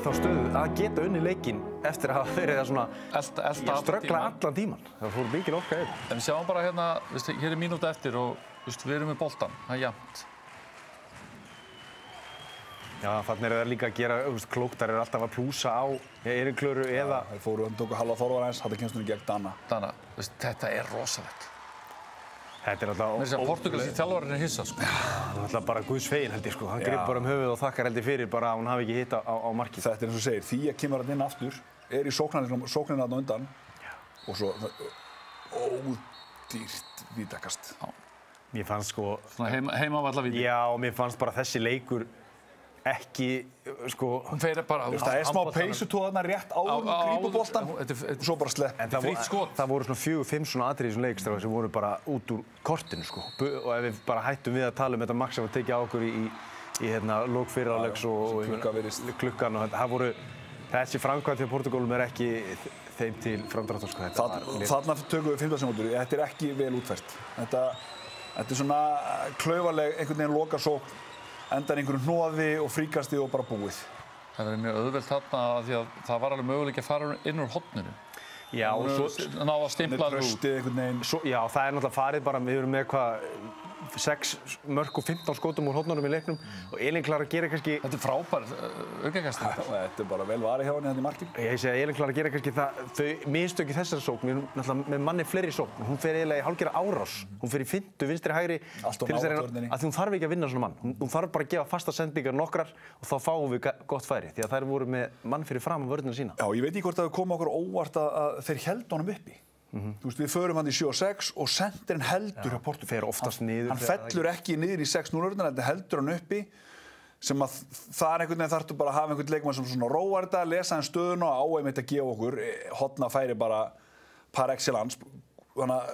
þá stöðu að geta unnið leikinn eftir að hafa verið að svona ströggla allan tíman. Það fór mikil orka yfir. En við sjáum bara hérna, hér mínúta eftir og við erum með boltan, það jafnt. Já, þannig þeir líka að gera klókt, þær alltaf að plúsa á Erik Klöru eða... Þeir fóru og tóku halva forvarð eins, þetta kemst hún gegn Dana. Dana, þetta rosalegt. Þetta alltaf... Mér sé að portugalski þjálfarinn hissa, sko. Það alltaf bara Guðs fegin, held ég, sko. Hann grip bara höfuð og þakkar held ég fyrir bara að hún hafi ekki hitt á markið. Þetta eins og segir, því að kemur hann inn aftur, í sóknina þarna undan og svo ódýrt vítakast. Mér fannst sko... Svona heimavallarvíti. Já, mér fannst bara þessi leikur ekki, sko... Hún fer bara... Það smá peysutóð þarna rétt áður grípa boltan og svo bara slepp. En það voru svona 4-5 svona atriði í þessum leikstráði sem voru bara út úr kortinu, sko. Og ef við bara hættum við að tala þetta mark sem var tekið á okkur í lok fyrirháleiks og klukkan og það voru... Þessi framkvæmd hjá Portúgalum ekki þeim til framdráttar, sko. Þarna tökum við 15 sekúndur. Þetta ekki vel útfært. Þetta svona klaufaleg einhvern veginn lokasókn, endar einhverjum hnoði og fríkasti og bara búið. Það verður mjög auðvelt þarna því að það var alveg möguleiki að fara inn úr horninu. Já, og svo... Ná að stimpla það út. einhvern veginn. Já, það náttúrulega farið bara, við erum með hvað... 6 mörk og 15 skotum úr hornunum í leiknum og Elín Klara gerir kannski... Þetta frábær aukakast. Þetta bara vel varið hjá henni hérna í markinu. Ég segi að Elín Klara gerir kannski þau mistöki þessari sókn. Við erum náttúrulega með manni fleiri sókn. Hún fer eiginlega í hálfgerða árás. Hún fer í fintu, vinstri, hægri til þess að hún þarf ekki að vinna svona mann. Hún þarf bara að gefa fasta sendingar nokkrar og þá fáum við gott færi því að þær voru með mann fyrir fram á vörnina sína. Já, ég veit ekki hvort það kom okkur óvart að þeir héldu honum uppi. Þú veist, við förum hann í 7-6 og sendirinn heldur hjá Portúgal. Fer oftast niður. Hann fellur ekki niður í 6-0-urna, þetta heldur hann uppi sem að það einhvern veginn þarftu bara að hafa einhvern leikmann sem svona róar þetta, lesa hann stöðuna og áeinmitt að gefa okkur hotna færi bara par excellence. Þannig að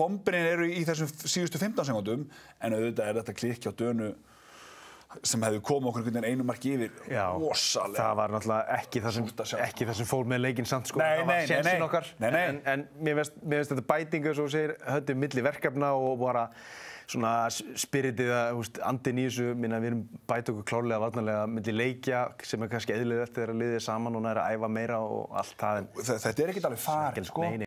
vombrinn eru í þessum síðustu 15 sekúndum en auðvitað þetta klikki á Dönu sem hefði komið okkur einhvern veginn einu marki yfir rosalega. Það var náttúrulega ekki það sem fór með leikinn samt, sko. Nei, það var sénsinn okkar. En mér finnst þetta bætingu, svo segir, höndum milli verkefna og bara svona spiritið að, andinn í þessu, minna við erum bæta okkur klárlega varnarlega milli leikja sem kannski eðlilegt þegar liðið saman og næra að æfa meira og allt það. Þetta ekkert alveg farið, sko. Nei,